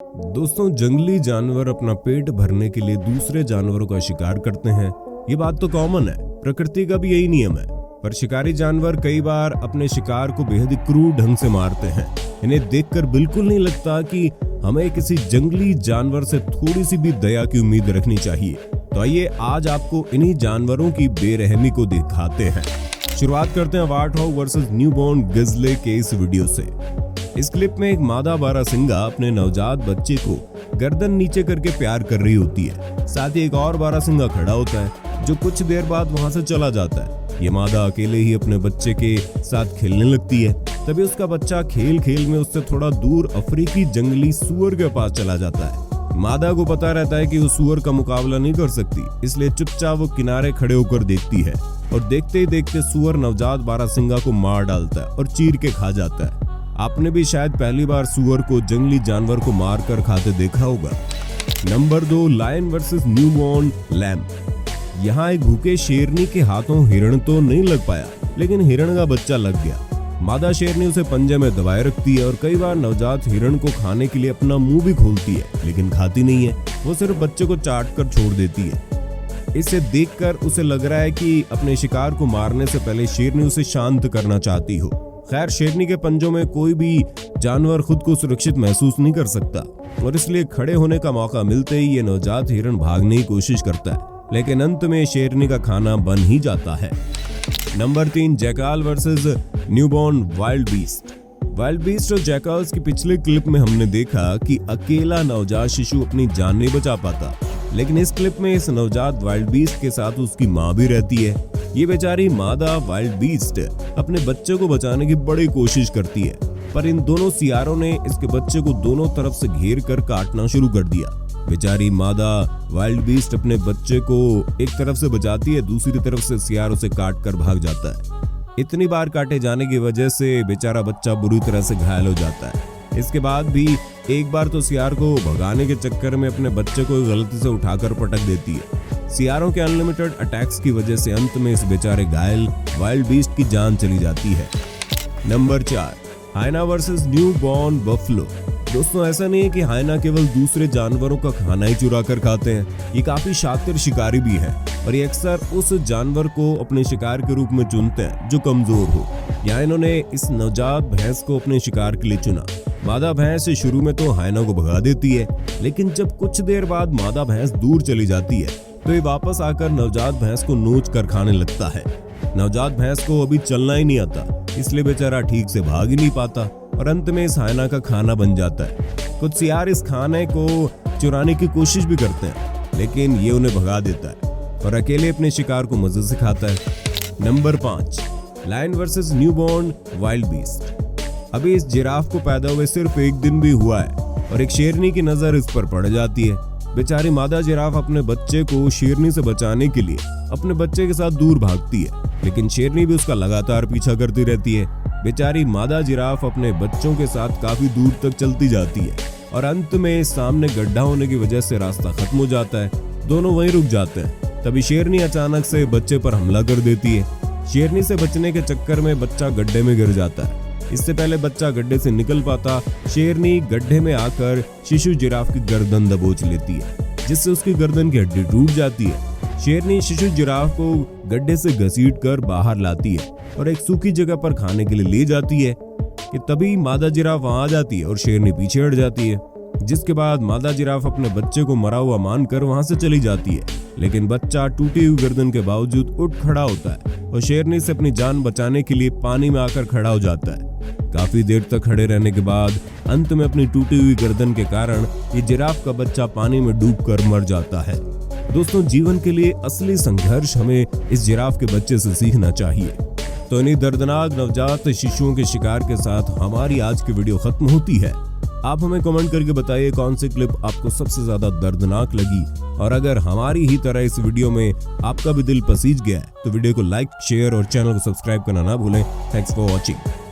दोस्तों, जंगली जानवर अपना पेट भरने के लिए दूसरे जानवरों का शिकार करते हैं। ये बात तो कॉमन है, प्रकृति का भी यही नियम है। पर शिकारी जानवर कई बार अपने शिकार को बेहद क्रूर ढंग से मारते हैं। इन्हें देखकर बिल्कुल नहीं लगता कि हमें किसी जंगली जानवर से थोड़ी सी भी दया की उम्मीद रखनी चाहिए। तो आइए आज आपको इन्हीं जानवरों की बेरहमी को दिखाते हैं। शुरुआत करते हैं वार्थॉग वर्सेस न्यूबॉर्न ग्रिज़ली के इस वीडियो से। इस क्लिप में एक मादा बारहसिंगा अपने नवजात बच्चे को गर्दन नीचे करके प्यार कर रही होती है। साथ ही एक और बारहसिंगा खड़ा होता है जो कुछ देर बाद वहां से चला जाता है। ये मादा अकेले ही अपने बच्चे के साथ खेलने लगती है। तभी उसका बच्चा खेल खेल में उससे थोड़ा दूर अफ्रीकी जंगली सूअर के पास चला जाता है। मादा को पता रहता है कि वो सूअर का मुकाबला नहीं कर सकती, इसलिए चुपचाप वो किनारे खड़े होकर देखती है और देखते ही देखते सूअर नवजात बारहसिंगा को मार डालता है और चीर के खा जाता है। आपने भी शायद पहली बार सूअर को जंगली जानवर को मार कर खाते देखा होगा। Number 2, lion versus newborn lamb. यहाँ एक भूखे शेरनी के हाथों हिरण तो नहीं लग पाया, लेकिन हिरण का बच्चा लग गया। मादा शेरनी उसे पंजे में दबाए रखती है और कई बार नवजात हिरण को खाने के लिए अपना मुंह भी खोलती है, लेकिन खाती नहीं है। वो सिर्फ बच्चे को चाट कर छोड़ देती है। इसे देखकर उसे लग रहा है कि अपने शिकार को मारने से पहले शेरनी उसे शांत करना चाहती हो। खैर, शेरनी के पंजों में कोई भी जानवर खुद को सुरक्षित महसूस नहीं कर सकता और इसलिए खड़े होने का मौका मिलते ही ये नवजात हिरण भागने की कोशिश करता है, लेकिन अंत में शेरनी का खाना बन ही जाता है। Number 3, jackal versus newborn wild beast. Wild beast और जैकाल्स की पिछले क्लिप में हमने देखा कि अकेला नवजात शिशु अपनी जान नहीं बचा पाता, लेकिन इस क्लिप में इस नवजात वाइल्ड बीस्ट के साथ उसकी माँ भी रहती है। ये बेचारी मादा वाइल्ड बीस्ट अपने बच्चे को बचाने की बड़ी कोशिश करती है, पर इन दोनों सियारों ने इसके बच्चे को दोनों तरफ से घेर कर काटना शुरू कर दिया। बेचारी मादा वाइल्ड बीस्ट अपने बच्चे को एक तरफ से बचाती है, दूसरी तरफ से सियार उसे काट कर भाग जाता है। इतनी बार काटे जाने की वजह से बेचारा बच्चा बुरी तरह से घायल हो जाता है। इसके बाद भी एक बार तो सियार को भगाने के चक्कर में अपने बच्चे को गलती से उठाकर पटक देती है। सियारों के अनलिमिटेड अटैक्स की वजह से अंत में इस बेचारे घायल वाइल्ड बीस्ट की जान चली जाती है। Number 4, hyena versus newborn buffalo. दोस्तों, ऐसा नहीं है कि हाइना केवल दूसरे जानवरों का खाना ही चुरा कर खाते हैं। ये काफी शातिर शिकारी भी है और ये अक्सर उस जानवर को अपने शिकार के रूप में चुनते हैं जो कमजोर हो। यहाँ इन्होंने इस नवजात भैंस को अपने शिकार के लिए चुना। मादा भैंस शुरू में तो हाइना को भगा देती है, लेकिन जब कुछ देर बाद मादा भैंस दूर चली जाती है तो ये वापस आकर नवजात भैंस को नोच कर खाने लगता है। नवजात भैंस को अभी चलना ही नहीं आता, इसलिए बेचारा ठीक से भाग ही नहीं पाता और अंत में इस हाइना का खाना बन जाता है। कुछ सियार इस खाने को चुराने की कोशिश भी करते हैं, लेकिन ये उन्हें भगा देता है और अकेले अपने शिकार को मजे से खाता है। Number 5, lion versus newborn wildebeest. अभी इस जिराफ को पैदा हुए सिर्फ एक दिन भी हुआ है और एक शेरनी की नजर इस पर पड़ जाती है। बेचारी मादा जिराफ अपने बच्चे को शेरनी से बचाने के लिए अपने बच्चे के साथ दूर भागती है, लेकिन शेरनी भी उसका लगातार पीछा करती रहती है। बेचारी मादा जिराफ अपने बच्चों के साथ काफी दूर तक चलती जाती है और अंत में सामने गड्ढा होने की वजह से रास्ता खत्म हो जाता है। दोनों वहीं रुक जाते हैं। तभी शेरनी अचानक से बच्चे पर हमला कर देती है। शेरनी से बचने के चक्कर में बच्चा गड्ढे में गिर जाता है। इससे पहले बच्चा गड्ढे से निकल पाता, शेरनी गड्ढे में आकर शिशु जिराफ की गर्दन दबोच लेती है, जिससे उसकी गर्दन की हड्डी टूट जाती है। शेरनी शिशु जिराफ को गड्ढे से घसीट कर बाहर लाती है और एक सूखी जगह पर खाने के लिए ले जाती है कि तभी मादा जिराफ वहां आ जाती है और शेरनी पीछे हट जाती है, जिसके बाद मादा जिराफ अपने बच्चे को मरा हुआ मानकर वहां से चली जाती है। लेकिन बच्चा टूटी हुई गर्दन के बावजूद उठ खड़ा होता है और शेरनी से अपनी जान बचाने के लिए पानी में आकर खड़ा हो जाता है। काफी देर तक खड़े रहने के बाद अंत में अपनी टूटी हुई गर्दन के कारण ये जिराफ का बच्चा पानी में डूबकर मर जाता है। दोस्तों, जीवन के लिए असली संघर्ष हमें इस जिराफ के बच्चे से सीखना चाहिए। तो इन्हीं दर्दनाक नवजात शिशुओं के शिकार के साथ हमारी आज की वीडियो खत्म होती है। आप हमें कमेंट करके बताइए कौन सी क्लिप आपको सबसे ज्यादा दर्दनाक लगी, और अगर हमारी ही तरह इस वीडियो में आपका भी दिल पसीज गया है तो वीडियो को लाइक, शेयर और चैनल को सब्सक्राइब करना ना भूलें। Thanks for watching.